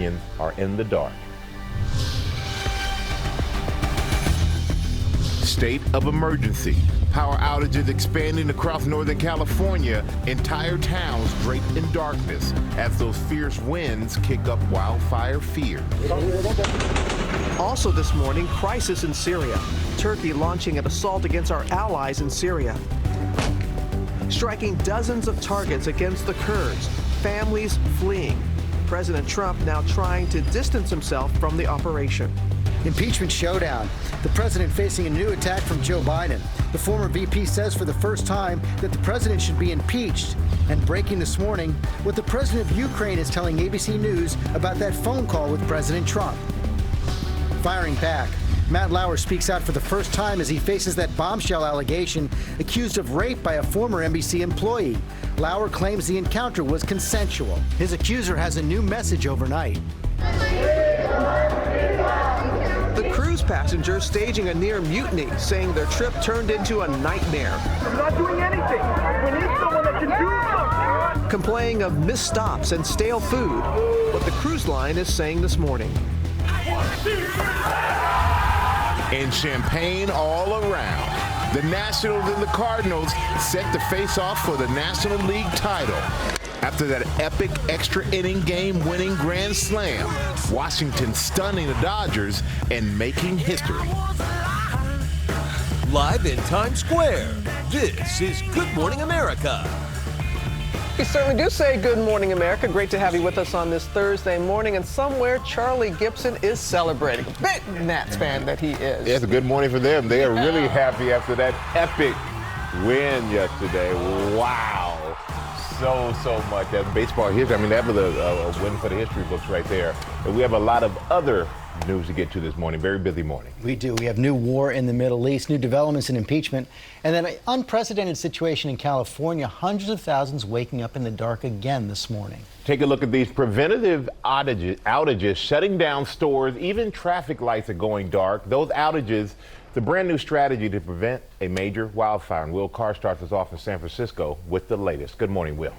Californians are in the dark. State of emergency. Power outages expanding across Northern California. Entire towns draped in darkness as those fierce winds kick up wildfire fear. Also this morning, crisis in Syria. Turkey launching an assault against our allies in Syria. Striking dozens of targets against the Kurds. Families fleeing. President Trump now trying to distance himself from the operation. Impeachment showdown. The president facing a new attack from Joe Biden. The former VP says for the first time that the president should be impeached. And breaking this morning, what the president of Ukraine is telling ABC News about that phone call with President Trump. Firing back. Matt Lauer speaks out for the first time as he faces that bombshell allegation accused of rape by a former NBC employee. Lauer claims the encounter was consensual. His accuser has a new message overnight. The cruise passengers staging a near mutiny, saying their trip turned into a nightmare. I'm not doing anything. We need someone that can do something. Complaining of missed stops and stale food, what the cruise line is saying this morning. And champagne all around. The Nationals and the Cardinals set to face off for the National League title. After that epic extra inning game-winning grand slam, Washington stunning the Dodgers and making history. Live in Times Square, this is Good Morning America. We certainly do say Good Morning America. Great to have you with us on this Thursday morning. And somewhere Charlie Gibson is celebrating. Big Nats fan that he is. It's a good morning for them. They are really happy after that epic win yesterday. Wow. So much. That baseball history. I mean, that was a win for the history books right there. But we have a lot of other news to get to this morning. Very busy morning. We do. We have new war in the Middle East, new developments in impeachment, and then an unprecedented situation in California. Hundreds of thousands waking up in the dark again this morning. Take a look at these preventative outages, shutting down stores, even traffic lights are going dark. Those outages, the brand new strategy to prevent a major wildfire. And Will Carr starts us off in San Francisco with the latest. Good morning, Will.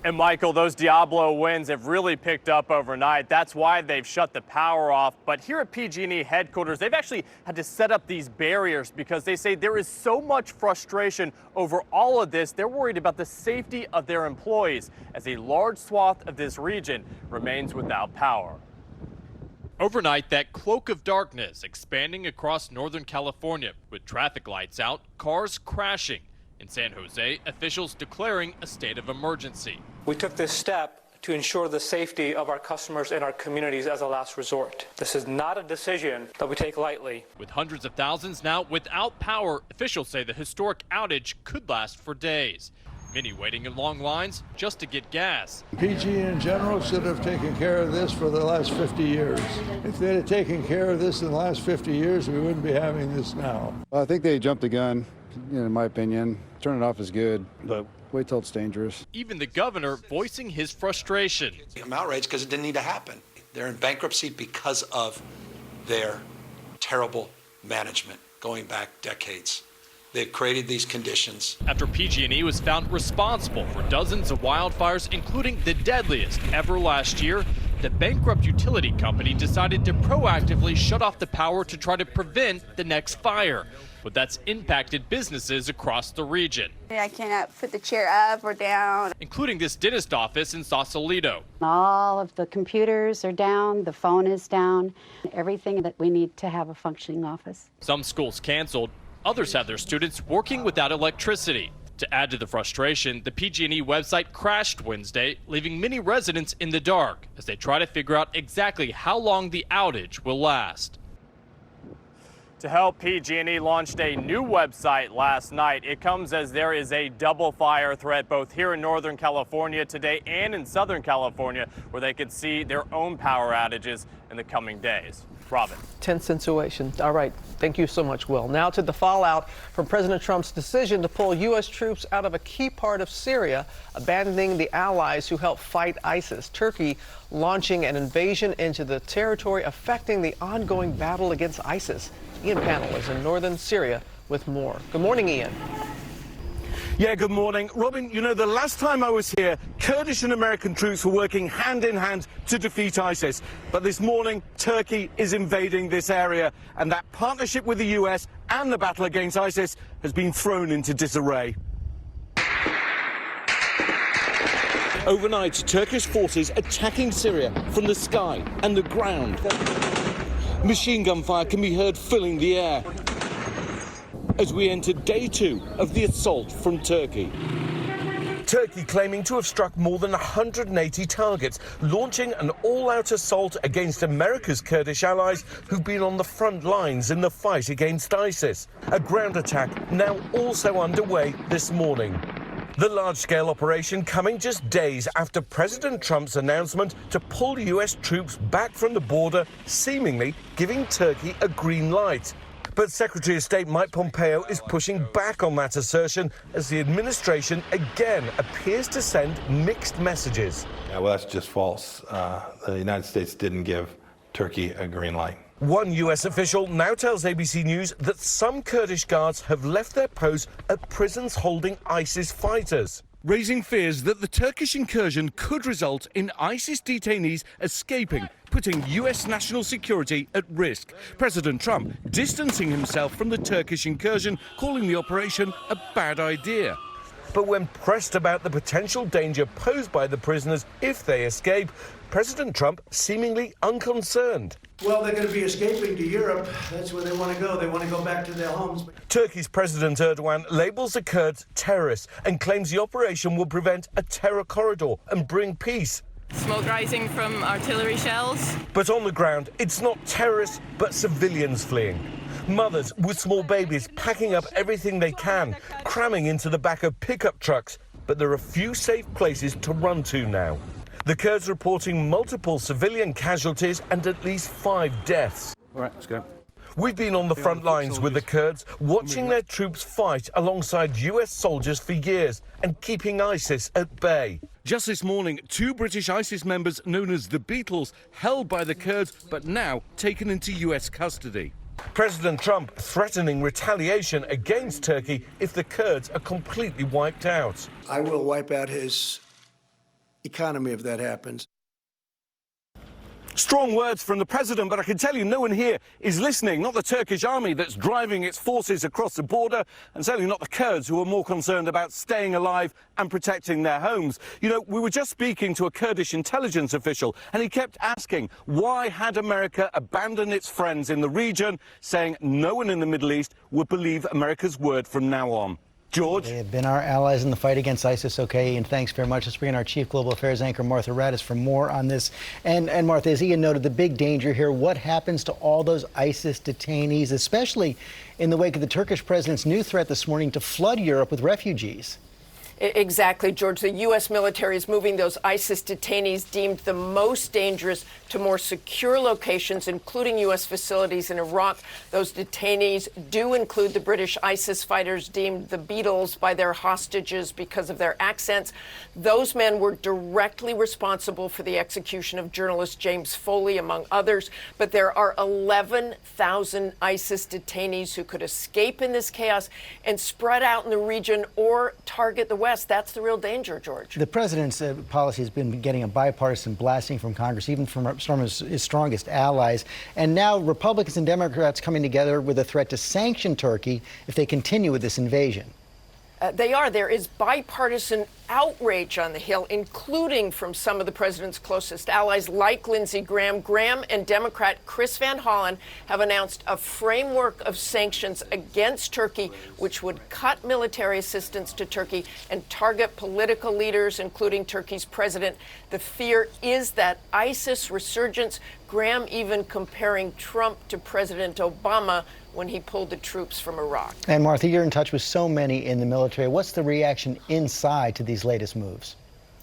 And Michael, those Diablo winds have really picked up overnight. That's why they've shut the power off. But here at PG&E headquarters, they've actually had to set up these barriers because they say there is so much frustration over all of this. They're worried about the safety of their employees as a large swath of this region remains without power. Overnight, that cloak of darkness expanding across Northern California with traffic lights out, cars crashing. In San Jose, officials declaring a state of emergency. We took this step to ensure the safety of our customers and our communities as a last resort. This is not a decision that we take lightly. With hundreds of thousands now without power, officials say the historic outage could last for days. Many waiting in long lines just to get gas. PG in general should have taken care of this for the last 50 years. If they'd have taken care of this in the last 50 years, we wouldn't be having this now. I think they jumped the gun, in my opinion. Turning it off is good, but wait till it's dangerous. Even the governor voicing his frustration. I'm outraged because it didn't need to happen. They're in bankruptcy because of their terrible management going back decades. They've created these conditions. After PG&E was found responsible for dozens of wildfires, including the deadliest ever last year, the bankrupt utility company decided to proactively shut off the power to try to prevent the next fire. But that's impacted businesses across the region. I cannot put the chair up or down. Including this dentist office in Sausalito. All of the computers are down, the phone is down, everything that we need to have a functioning office. Some schools canceled, others have their students working without electricity. To add to the frustration, the PG&E website crashed Wednesday, leaving many residents in the dark as they try to figure out exactly how long the outage will last. To help, PG&E launched a new website last night. It comes as there is a double fire threat both here in Northern California today and in Southern California, where they could see their own power outages in the coming days. Robin. Tense situation. All right. Thank you so much, Will. Now to the fallout from President Trump's decision to pull U.S. troops out of a key part of Syria, abandoning the allies who helped fight ISIS. Turkey launching an invasion into the territory, affecting the ongoing battle against ISIS. Ian Panel is in northern Syria with more. Good morning, Ian. Yeah, good morning. Robin, you know, the last time I was here, Kurdish and American troops were working hand in hand to defeat ISIS. But this morning, Turkey is invading this area, and that partnership with the US and the battle against ISIS has been thrown into disarray. Overnight, Turkish forces attacking Syria from the sky and the ground. Machine gun fire can be heard filling the air as we enter day 2 of the assault from Turkey. Turkey claiming to have struck more than 180 targets, launching an all-out assault against America's Kurdish allies who've been on the front lines in the fight against ISIS. A ground attack now also underway this morning. The large-scale operation coming just days after President Trump's announcement to pull US troops back from the border, seemingly giving Turkey a green light. But Secretary of State Mike Pompeo is pushing back on that assertion as the administration again appears to send mixed messages. Yeah, well, that's just false. The United States didn't give Turkey a green light. One US official now tells ABC News that some Kurdish guards have left their posts at prisons holding ISIS fighters, raising fears that the Turkish incursion could result in ISIS detainees escaping, putting US national security at risk. President Trump distancing himself from the Turkish incursion, calling the operation a bad idea. But when pressed about the potential danger posed by the prisoners if they escape, President Trump seemingly unconcerned. Well, they're going to be escaping to Europe. That's where they want to go. They want to go back to their homes. Turkey's President Erdogan labels the Kurds terrorists and claims the operation will prevent a terror corridor and bring peace. Smoke rising from artillery shells. But on the ground, it's not terrorists, but civilians fleeing. Mothers with small babies packing up everything they can, cramming into the back of pickup trucks. But there are few safe places to run to now. The Kurds reporting multiple civilian casualties and at least 5 deaths. All right, let's go. We've been on the front lines with the Kurds, watching their troops fight alongside US soldiers for years and keeping ISIS at bay. Just this morning, 2 British ISIS members known as the Beatles held by the Kurds, but now taken into US custody. President Trump threatening retaliation against Turkey if the Kurds are completely wiped out. I will wipe out his economy if that happens. Strong words from the president, but I can tell you no one here is listening. Not the Turkish army that's driving its forces across the border, and certainly not the Kurds, who are more concerned about staying alive and protecting their homes. You know, we were just speaking to a Kurdish intelligence official, and he kept asking why had America abandoned its friends in the region, saying no one in the Middle East would believe America's word from now on. George? They have been our allies in the fight against ISIS, okay, and thanks very much. Let's bring in our Chief Global Affairs anchor, Martha Radis, for more on this. And Martha, as Ian noted, the big danger here, what happens to all those ISIS detainees, especially in the wake of the Turkish president's new threat this morning to flood Europe with refugees? Exactly, George. The U.S. military is moving those ISIS detainees deemed the most dangerous to more secure locations, including U.S. facilities in Iraq. Those detainees do include the British ISIS fighters deemed the Beatles by their hostages because of their accents. Those men were directly responsible for the execution of journalist James Foley, among others. But there are 11,000 ISIS detainees who could escape in this chaos and spread out in the region or target the West. That's the real danger, George. The president's policy has been getting a bipartisan blasting from Congress, even from some of his strongest allies. And now Republicans and Democrats coming together with a threat to sanction Turkey if they continue with this invasion. They are. There is bipartisan outrage on the Hill, including from some of the president's closest allies, like Lindsey Graham. Graham and Democrat Chris Van Hollen have announced a framework of sanctions against Turkey, which would cut military assistance to Turkey and target political leaders, including Turkey's president. The fear is that ISIS resurgence, Graham even comparing Trump to President Obama when he pulled the troops from Iraq. And Martha, you're in touch with so many in the military. What's the reaction inside to these latest moves?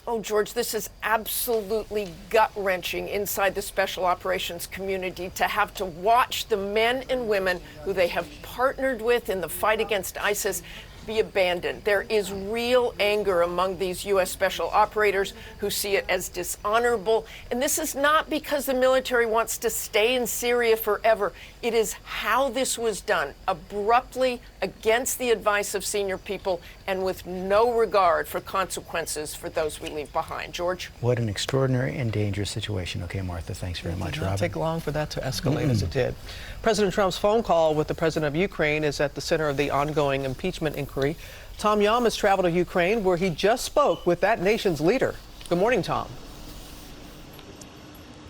Oh, George, this is absolutely gut-wrenching inside the special operations community to have to watch the men and women who they have partnered with in the fight against ISIS be abandoned. There is real anger among these U.S. special operators who see it as dishonorable. And this is not because the military wants to stay in Syria forever. It is how this was done, abruptly, against the advice of senior people, and with no regard for consequences for those we leave behind. George? What an extraordinary and dangerous situation. Okay, Martha, thanks very much. It did not Robin? take long for that to escalate as it did. President Trump's phone call with the president of Ukraine is at the center of the ongoing impeachment inquiry. Tom Yam has traveled to Ukraine, where he just spoke with that nation's leader. Good morning, Tom.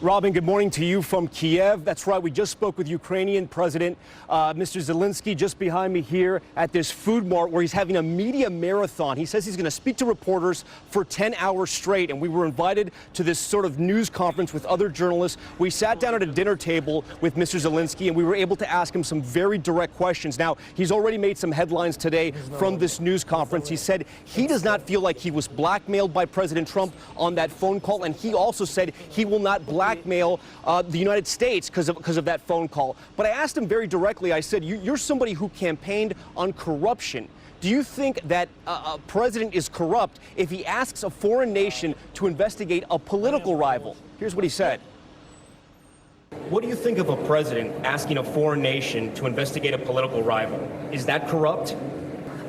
Robin, good morning to you from Kiev. That's right, we just spoke with Ukrainian President Mr. Zelensky just behind me here at this food mart where he's having a media marathon. He says he's going to speak to reporters for 10 hours straight, and we were invited to this sort of news conference with other journalists. We sat down at a dinner table with Mr. Zelensky, and we were able to ask him some very direct questions. Now, he's already made some headlines today from this news conference. He said he does not feel like he was blackmailed by President Trump on that phone call, and he also said he will not blackmail the United States because of that phone call. But I asked him very directly, I said, you're somebody who campaigned on corruption. Do you think that a president is corrupt if he asks a foreign nation to investigate a political rival? Here's what he said. What do you think of a president asking a foreign nation to investigate a political rival? Is that corrupt?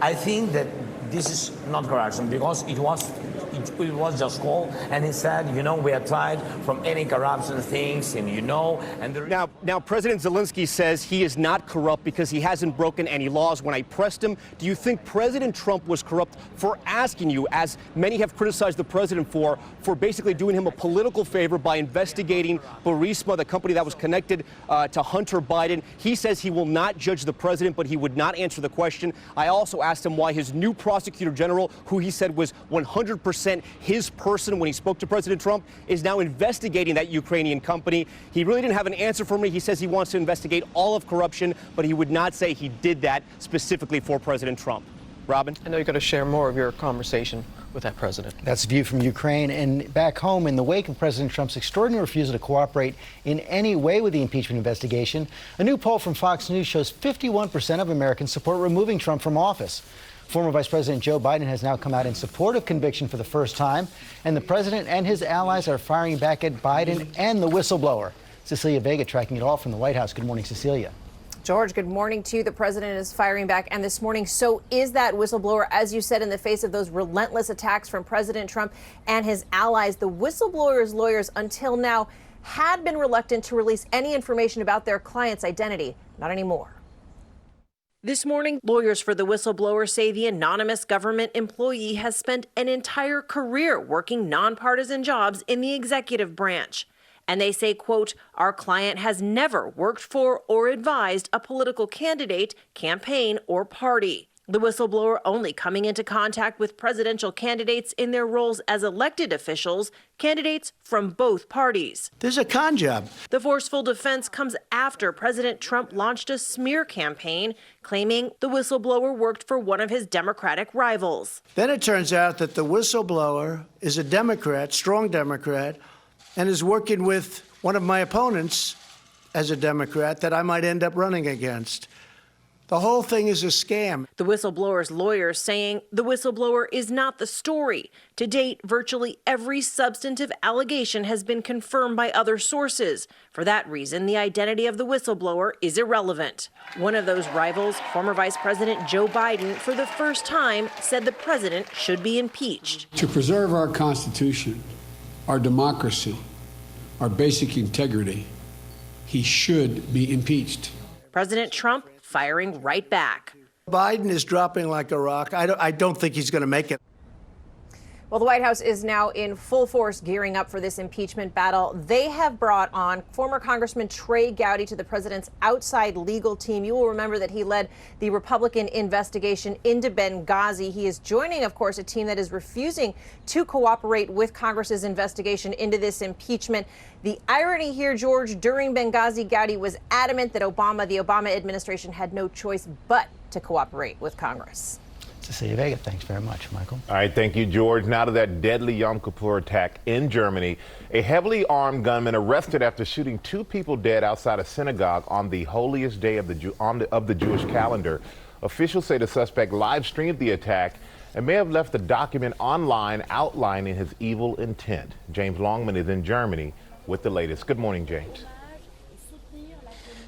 I think that this is not corruption because it was just called, and he said, we are tried from any corruption things, and Now, President Zelensky says he is not corrupt because he hasn't broken any laws. When I pressed him, do you think President Trump was corrupt for asking you, as many have criticized the president for basically doing him a political favor by investigating Burisma, the company that was connected to Hunter Biden? He says he will not judge the president, but he would not answer the question. I also asked him why his new prosecutor general, who he said was 100% his person when he spoke to President Trump, is now investigating that Ukrainian company. He really didn't have an answer for me. He says he wants to investigate all of corruption, but he would not say he did that specifically for President Trump. Robin? I know you're going to share more of your conversation with that president. That's the view from Ukraine. And back home, in the wake of President Trump's extraordinary refusal to cooperate in any way with the impeachment investigation, a new poll from Fox News shows 51% of Americans support removing Trump from office. Former Vice President Joe Biden has now come out in support of conviction for the first time, and the president and his allies are firing back at Biden and the whistleblower. Cecilia Vega tracking it all from the White House. Good morning, Cecilia. George, good morning to you. The president is firing back, and this morning, so is that whistleblower. As you said, in the face of those relentless attacks from President Trump and his allies, the whistleblower's lawyers until now had been reluctant to release any information about their client's identity. Not anymore. This morning, lawyers for the whistleblower say the anonymous government employee has spent an entire career working nonpartisan jobs in the executive branch. And they say, quote, our client has never worked for or advised a political candidate, campaign, or party. The whistleblower only coming into contact with presidential candidates in their roles as elected officials, candidates from both parties. This is a con job. The forceful defense comes after President Trump launched a smear campaign claiming the whistleblower worked for one of his Democratic rivals. Then it turns out that the whistleblower is a Democrat, strong Democrat, and is working with one of my opponents as a Democrat that I might end up running against. The whole thing is a scam. The whistleblower's lawyers saying the whistleblower is not the story. To date, virtually every substantive allegation has been confirmed by other sources. For that reason, the identity of the whistleblower is irrelevant. One of those rivals, former Vice President Joe Biden, for the first time said the president should be impeached. To preserve our Constitution, our democracy, our basic integrity, he should be impeached. President Trump firing right back. Biden is dropping like a rock. I don't think he's going to make it. Well, the White House is now in full force gearing up for this impeachment battle. They have brought on former Congressman Trey Gowdy to the president's outside legal team. You will remember that he led the Republican investigation into Benghazi. He is joining, of course, a team that is refusing to cooperate with Congress's investigation into this impeachment. The irony here, George, during Benghazi, Gowdy was adamant that the Obama administration had no choice but to cooperate with Congress. Cecilia Vega, thanks very much, Michael. All right, thank you, George. Now to that deadly Yom Kippur attack in Germany. A heavily armed gunman arrested after shooting 2 people dead outside a synagogue on the holiest day of the Jewish calendar. Officials say the suspect live-streamed the attack and may have left the document online outlining his evil intent. James Longman is in Germany with the latest. Good morning, James.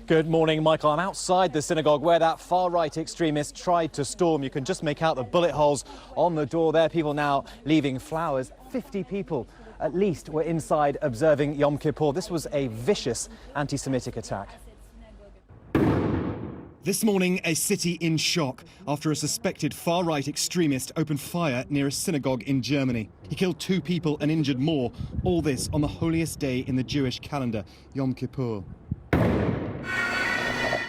Good morning, Michael. I'm outside the synagogue where that far-right extremist tried to storm. You can just make out the bullet holes on the door there. People now leaving flowers. 50 people at least were inside observing Yom Kippur. This was a vicious anti-Semitic attack. This morning, a city in shock after a suspected far-right extremist opened fire near a synagogue in Germany. He killed 2 people and injured more. All this on the holiest day in the Jewish calendar, Yom Kippur.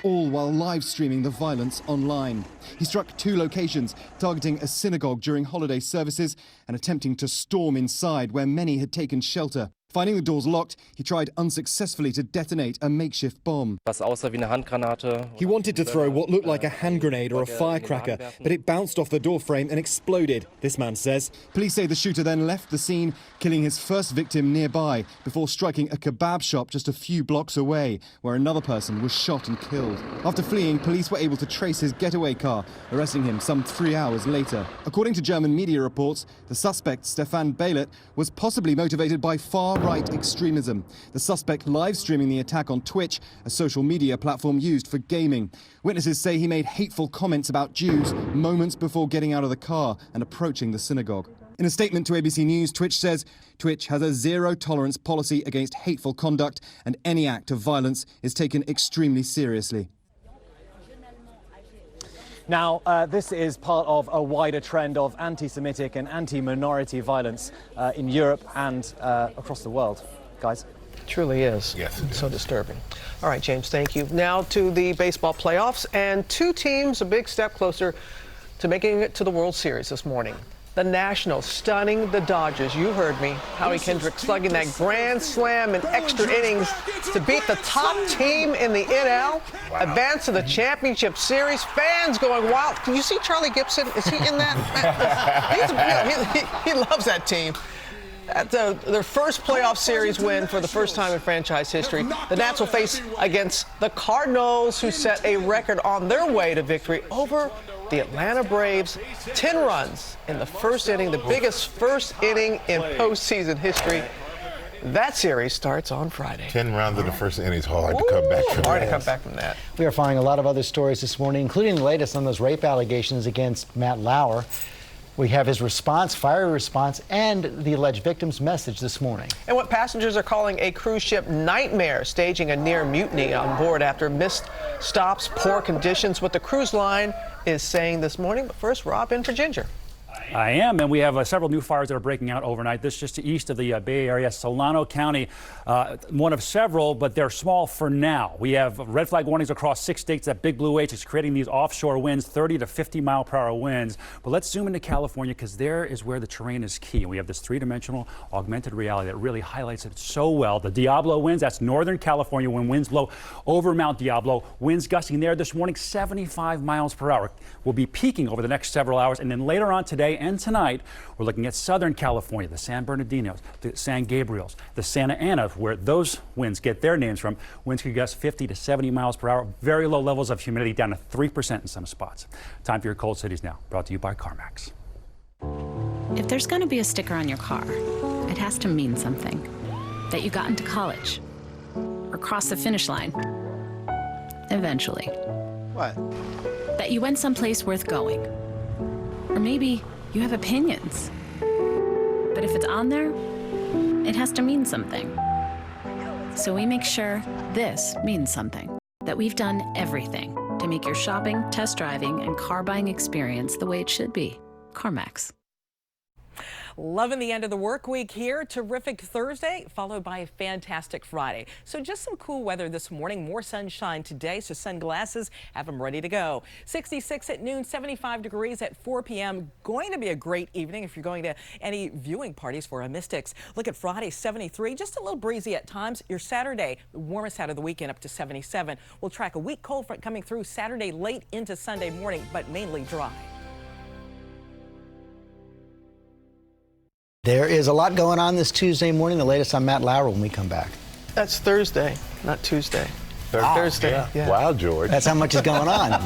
All while live streaming the violence online. He struck 2 locations, targeting a synagogue during holiday services and attempting to storm inside where many had taken shelter. Finding the doors locked, he tried unsuccessfully to detonate a makeshift bomb. He wanted to throw what looked like a hand grenade or a firecracker, but it bounced off the door frame and exploded, this man says. Police say the shooter then left the scene, killing his first victim nearby before striking a kebab shop just a few blocks away, where another person was shot and killed. After fleeing, police were able to trace his getaway car, arresting him some 3 hours later. According to German media reports, the suspect, Stefan Baylet, was possibly motivated by far-right extremism. The suspect live-streaming the attack on Twitch, a social media platform used for gaming. Witnesses say he made hateful comments about Jews moments before getting out of the car and approaching the synagogue. In a statement to ABC News, Twitch says Twitch has a zero-tolerance policy against hateful conduct and any act of violence is taken extremely seriously. Now, this is part of a wider trend of anti-Semitic and anti-minority violence in Europe and across the world. Guys? It truly is. Yes. It's so disturbing. All right, James, thank you. Now to the baseball playoffs, and 2 teams a big step closer to making it to the World Series this morning. The Nationals stunning the Dodgers. You heard me. Howie Kendrick slugging that grand slam in extra innings to beat the top team in the NL, advance to the championship series. Fans going wild. Did you see Charlie Gibson? Is he in that? He loves that team. At their first playoff series win for the first time in franchise history, the Nats will face against the Cardinals, who set a record on their way to victory over the Atlanta Braves. 10 runs in the first inning, the biggest first inning in postseason history. That series starts on Friday. 10 rounds in the first inning is hard to come back from. Hard to come back from that. We are following a lot of other stories this morning, including the latest on those rape allegations against Matt Lauer. We have his response, fiery response, and the alleged victim's message this morning. And what passengers are calling a cruise ship nightmare, staging a near mutiny on board after missed stops, poor conditions, what the cruise line is saying this morning. But first, Rob in for Ginger. I am, and we have several new fires that are breaking out overnight. This just east of the Bay Area, Solano County, one of several, but they're small for now. We have red flag warnings across 6 states. That big blue H is creating these offshore winds, 30 to 50 mile per hour winds. But let's zoom into California, because there is where the terrain is key. We have this 3-dimensional augmented reality that really highlights it so well. The Diablo winds, that's Northern California, when winds blow over Mount Diablo. Winds gusting there this morning, 75 miles per hour. We'll be peaking over the next several hours, and then later on today and tonight, we're looking at Southern California, the San Bernardinos, the San Gabriels, the Santa Ana, where those winds get their names from. Winds could gust 50 to 70 miles per hour. Very low levels of humidity, down to 3% in some spots. Time for your Cold Cities now, brought to you by CarMax. If there's going to be a sticker on your car, it has to mean something. That you got into college, or crossed the finish line. Eventually. What? That you went someplace worth going. Or maybe you have opinions. But if it's on there, it has to mean something. So we make sure this means something. That we've done everything to make your shopping, test driving, and car buying experience the way it should be. CarMax. Loving the end of the work week here. Terrific Thursday, followed by a fantastic Friday. So just some cool weather this morning. More sunshine today, so sunglasses, have them ready to go. 66 at noon, 75 degrees at 4 p.m. Going to be a great evening if you're going to any viewing parties for a Mystics. Look at Friday, 73, just a little breezy at times. Your Saturday, the warmest out of the weekend, up to 77. We'll track a weak cold front coming through Saturday late into Sunday morning, but mainly dry. There is a lot going on this Tuesday morning. The latest on Matt Lauer when we come back. That's Thursday, not Tuesday. Wow. Thursday. Yeah. Wow, George. That's how much is going on.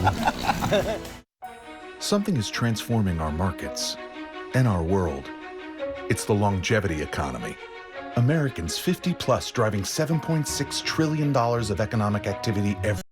something is transforming our markets and our world. It's the longevity economy. Americans 50 plus driving $7.6 trillion of economic activity every